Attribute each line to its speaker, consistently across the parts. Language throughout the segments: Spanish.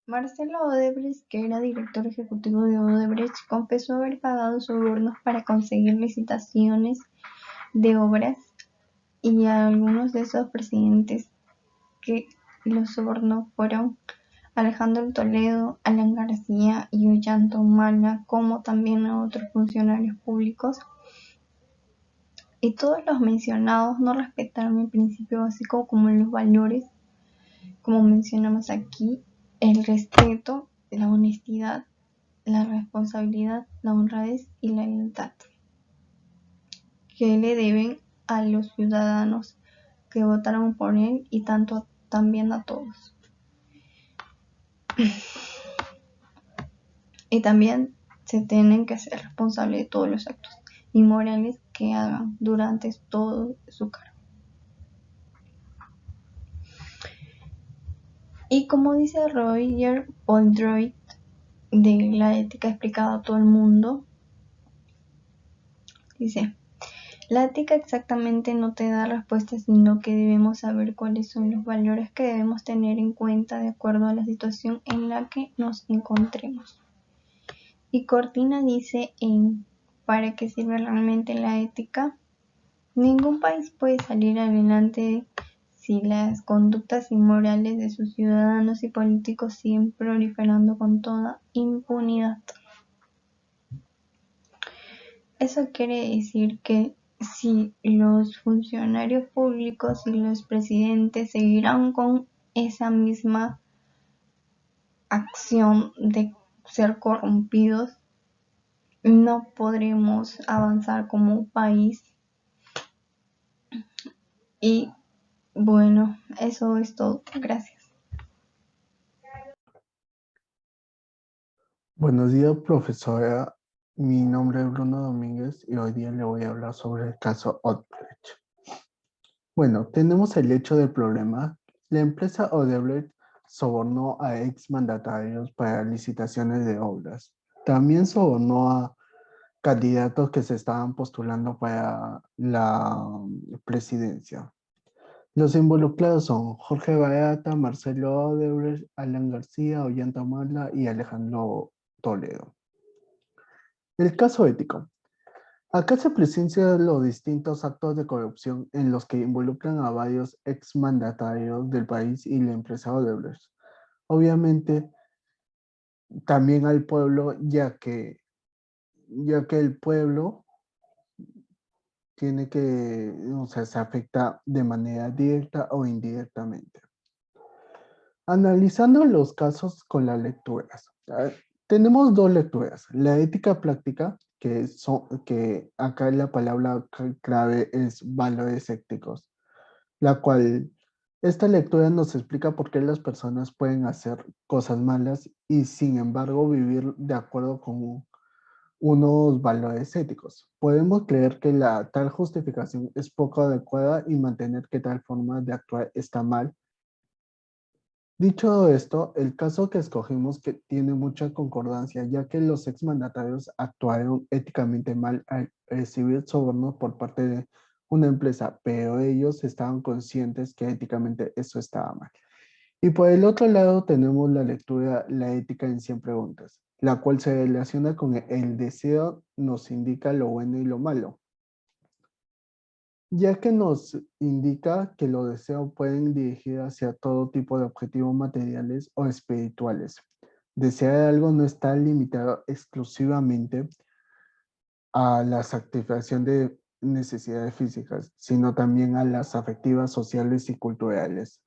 Speaker 1: Marcelo Odebrecht, que era director ejecutivo de Odebrecht, confesó haber pagado sobornos para conseguir licitaciones de obras y a algunos de esos presidentes que los sobornó fueron Alejandro Toledo, Alan García y Ollanta Humala, como también a otros funcionarios públicos, y todos los mencionados no respetaron el principio básico como los valores, como mencionamos aquí, el respeto, la honestidad, la responsabilidad, la honradez y la lealtad, que le deben a los ciudadanos que votaron por él y tanto también a todos. Y también se tienen que ser responsables de todos los actos inmorales que hagan durante todo su cargo. Y como dice Roger Oldroyd de la ética explicada a todo el mundo, dice: la ética exactamente no te da respuestas, sino que debemos saber cuáles son los valores que debemos tener en cuenta de acuerdo a la situación en la que nos encontremos. Y Cortina dice en ¿para qué sirve realmente la ética? Ningún país puede salir adelante si las conductas inmorales de sus ciudadanos y políticos siguen proliferando con toda impunidad. Eso quiere decir que si los funcionarios públicos y los presidentes seguirán con esa misma acción de ser corrompidos, no podremos avanzar como país. Y bueno, eso es todo. Gracias.
Speaker 2: Buenos días, profesora. Mi nombre es Bruno Domínguez y hoy día le voy a hablar sobre el caso Odebrecht. Bueno, tenemos el hecho del problema. La empresa Odebrecht sobornó a exmandatarios para licitaciones de obras. También sobornó a candidatos que se estaban postulando para la presidencia. Los involucrados son Jorge Barata, Marcelo Odebrecht, Alan García, Ollanta Humala y Alejandro Toledo. El caso ético. Acá se presencian los distintos actos de corrupción en los que involucran a varios exmandatarios del país y la empresa Odebrecht. Obviamente, también al pueblo, ya que el pueblo tiene que, o sea, se afecta de manera directa o indirectamente. Analizando los casos con las lecturas. Tenemos dos lecturas. La ética práctica, que acá la palabra clave es valores éticos, la cual esta lectura nos explica por qué las personas pueden hacer cosas malas y sin embargo vivir de acuerdo con unos valores éticos. Podemos creer que la tal justificación es poco adecuada y mantener que tal forma de actuar está mal. Dicho esto, el caso que escogimos que tiene mucha concordancia, ya que los exmandatarios actuaron éticamente mal al recibir sobornos por parte de una empresa, pero ellos estaban conscientes que éticamente eso estaba mal. Y por el otro lado tenemos la lectura La ética en 100 preguntas, la cual se relaciona con el deseo, nos indica lo bueno y lo malo, ya que nos indica que los deseos pueden dirigir hacia todo tipo de objetivos materiales o espirituales. Desear algo no está limitado exclusivamente a la satisfacción de necesidades físicas, sino también a las afectivas, sociales y culturales.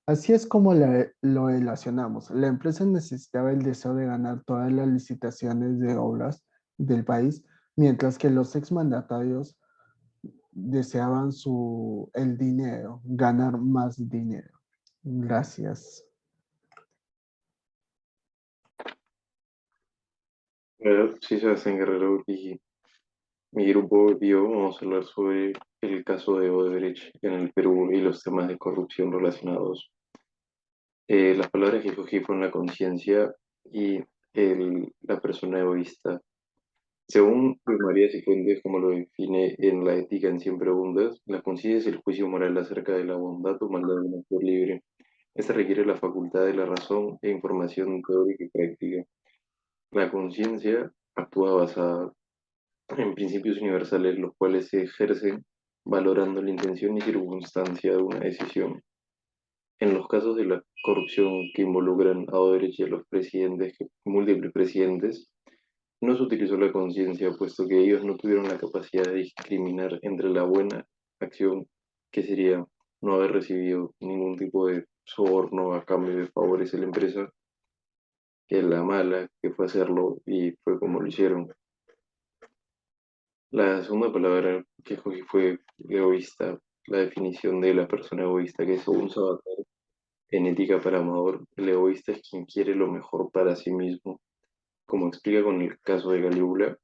Speaker 2: Así es como lo relacionamos. La empresa necesitaba el deseo de ganar todas las licitaciones de obras del país, mientras que los exmandatarios deseaban el dinero, ganar más dinero. Gracias.
Speaker 3: Sí, Sebastián Guerrero y mi grupo vio, vamos a hablar sobre el caso de Odebrecht en el Perú y los temas de corrupción relacionados. Las palabras que escogí fueron la conciencia y la persona egoísta. Según Luis María Cifuentes, como lo define en La ética en 100 preguntas, la conciencia es el juicio moral acerca de la bondad o maldad de un actor libre, Esta requiere la facultad de la razón e información teórica y práctica. La conciencia actúa basada en principios universales, los cuales se ejercen valorando la intención y circunstancia de una decisión. En los casos de la corrupción que involucran a Odebrecht y a los presidentes, múltiples presidentes, no se utilizó la conciencia, puesto que ellos no tuvieron la capacidad de discriminar entre la buena acción, que sería no haber recibido ningún tipo de soborno a cambio de favores de la empresa, que la mala, que fue hacerlo y fue como lo hicieron. La segunda palabra que escogí fue egoísta, la definición de la persona egoísta, que según Sabater, en Ética para Amador, el egoísta es quien quiere lo mejor para sí mismo. Como explica con el caso de Calígula,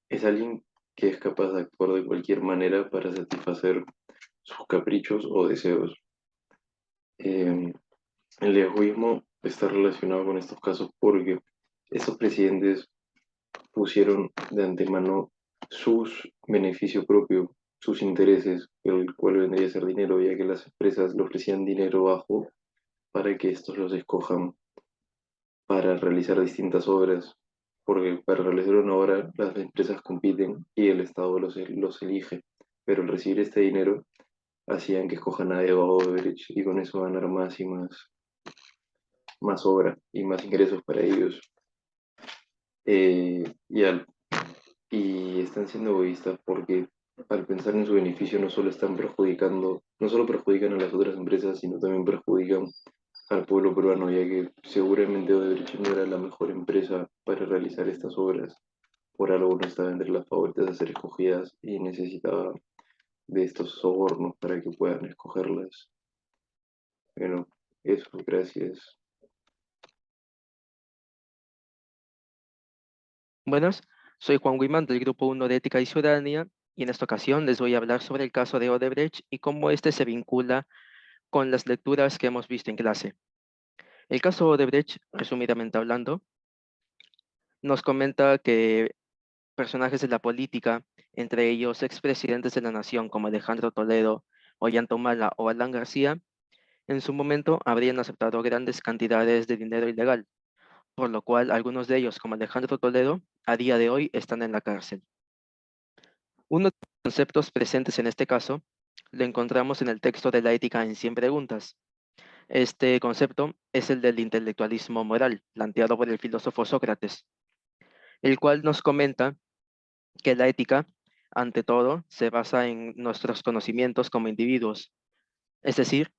Speaker 3: es alguien que es capaz de actuar de cualquier manera para satisfacer sus caprichos o deseos. Eh, el egoísmo está relacionado con estos casos porque estos presidentes pusieron de antemano sus beneficio propio, sus intereses, el cual vendría a ser dinero, ya que las empresas le ofrecían dinero bajo para que estos los escojan para realizar distintas obras, porque para realizar una obra las empresas compiten y el Estado los elige, pero al recibir este dinero hacían que escojan a Eva Odebrecht y con eso ganar más y más obra y más ingresos para ellos. Y, y están siendo egoístas porque al pensar en su beneficio no solo están perjudicando, no solo perjudican a las otras empresas, sino también perjudican al pueblo peruano, ya que seguramente Odebrecht no era la mejor empresa para realizar estas obras. Por algo no estaba entre las favoritas a ser escogidas y necesitaba de estos sobornos para que puedan escogerlas. Bueno, eso, gracias.
Speaker 4: Buenas, soy Juan Guimán del Grupo 1 de Ética y Ciudadanía y en esta ocasión les voy a hablar sobre el caso de Odebrecht y cómo este se vincula con las lecturas que hemos visto en clase. El caso Odebrecht, resumidamente hablando, nos comenta que personajes de la política, entre ellos expresidentes de la nación como Alejandro Toledo, Ollanta Humala o Alan García, en su momento habrían aceptado grandes cantidades de dinero ilegal, por lo cual algunos de ellos, como Alejandro Toledo, a día de hoy están en la cárcel. Uno de los conceptos presentes en este caso lo encontramos en el texto de la Ética en 100 preguntas. Este concepto es el del intelectualismo moral, planteado por el filósofo Sócrates, el cual nos comenta que la ética, ante todo, se basa en nuestros conocimientos como individuos. Es decir,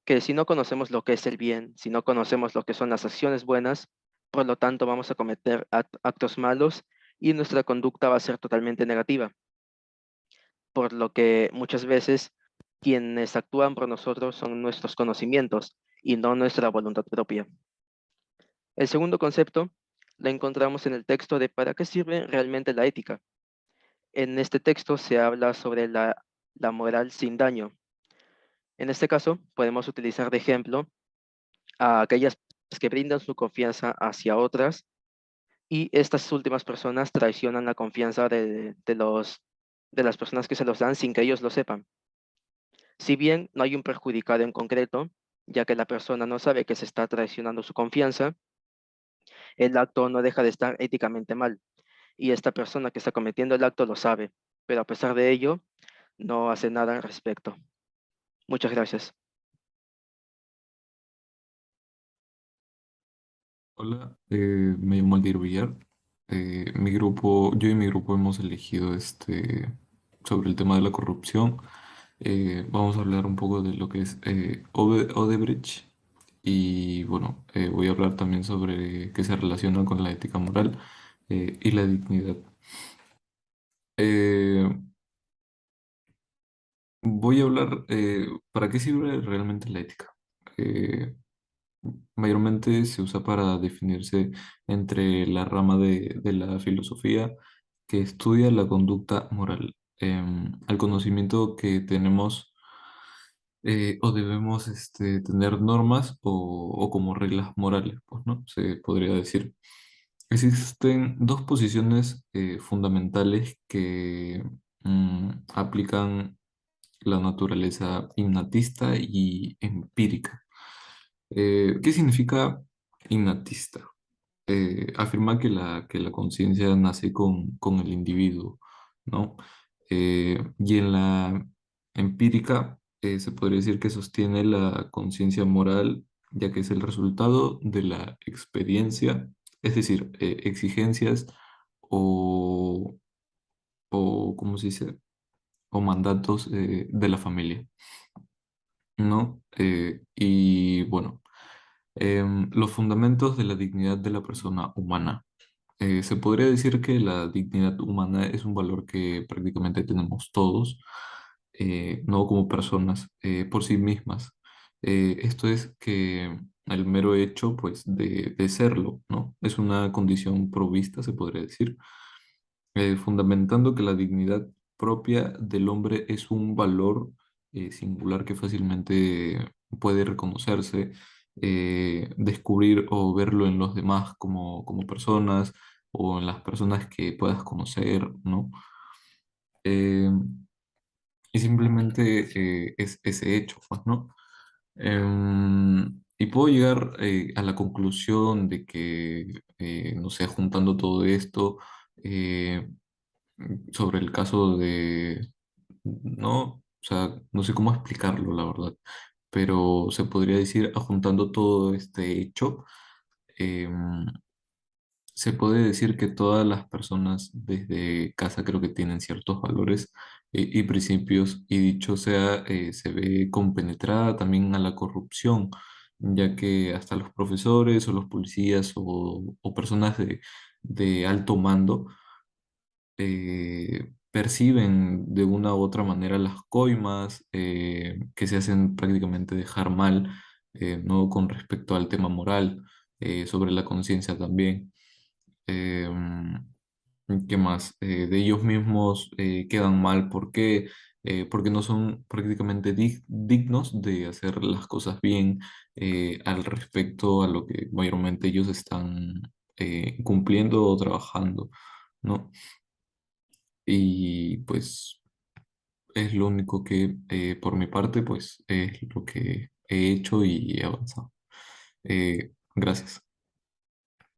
Speaker 4: que si no conocemos lo que es el bien, si no conocemos lo que son las acciones buenas, por lo tanto vamos a cometer actos malos y nuestra conducta va a ser totalmente negativa. Por lo que muchas veces quienes actúan por nosotros son nuestros conocimientos y no nuestra voluntad propia. El segundo concepto lo encontramos en el texto de ¿para qué sirve realmente la ética? En este texto se habla sobre la moral sin daño. En este caso, podemos utilizar de ejemplo a aquellas personas que brindan su confianza hacia otras y estas últimas personas traicionan la confianza de las personas que se los dan sin que ellos lo sepan. Si bien no hay un perjudicado en concreto, ya que la persona no sabe que se está traicionando su confianza, el acto no deja de estar éticamente mal, y esta persona que está cometiendo el acto lo sabe, pero a pesar de ello, no hace nada al respecto. Muchas gracias.
Speaker 5: Hola, me llamo Aldir Villar. Yo y mi grupo hemos elegido sobre el tema de la corrupción. Vamos a hablar un poco de lo que es Odebrecht y bueno, voy a hablar también sobre qué se relaciona con la ética moral y la dignidad. Eh, Voy a hablar, ¿para qué sirve realmente la ética? Eh, Mayormente se usa para definirse entre la rama de la filosofía que estudia la conducta moral, el conocimiento que tenemos o debemos tener normas o como reglas morales, pues, ¿no? Se podría decir. Existen dos posiciones fundamentales que aplican la naturaleza innatista y empírica. ¿Qué significa innatista? Afirma que la conciencia nace con el individuo, ¿no? Y en la empírica se podría decir que sostiene la conciencia moral, ya que es el resultado de la experiencia, es decir, exigencias o, ¿cómo se dice? O mandatos de la familia, ¿no? Y bueno, los fundamentos de la dignidad de la persona humana. Se podría decir que la dignidad humana es un valor que prácticamente tenemos todos, no como personas, por sí mismas. Esto es que el mero hecho, pues, de serlo, ¿no? Es una condición provista, se podría decir, fundamentando que la dignidad propia del hombre es un valor singular que fácilmente puede reconocerse, descubrir o verlo en los demás como personas o en las personas que puedas conocer, ¿no? Eh, y simplemente es ese hecho, pues, ¿no? Y puedo llegar a la conclusión de que, no sé, juntando todo esto, eh, sobre el caso de, no, o sea, no sé cómo explicarlo, la verdad, pero se podría decir, juntando todo este hecho, em, se puede decir que todas las personas desde casa creo que tienen ciertos valores y principios, y dicho sea, se ve compenetrada también a la corrupción, ya que hasta los profesores o los policías o personas de alto mando perciben de una u otra manera las coimas que se hacen prácticamente dejar mal, ¿no? Con respecto al tema moral, sobre la conciencia también. Em, ¿Qué más? De ellos mismos quedan mal. ¿Por qué? Porque no son prácticamente dignos de hacer las cosas bien al respecto a lo que mayormente ellos están cumpliendo o trabajando, ¿no? Y pues es lo único que por mi parte pues es lo que he hecho y he avanzado. Gracias.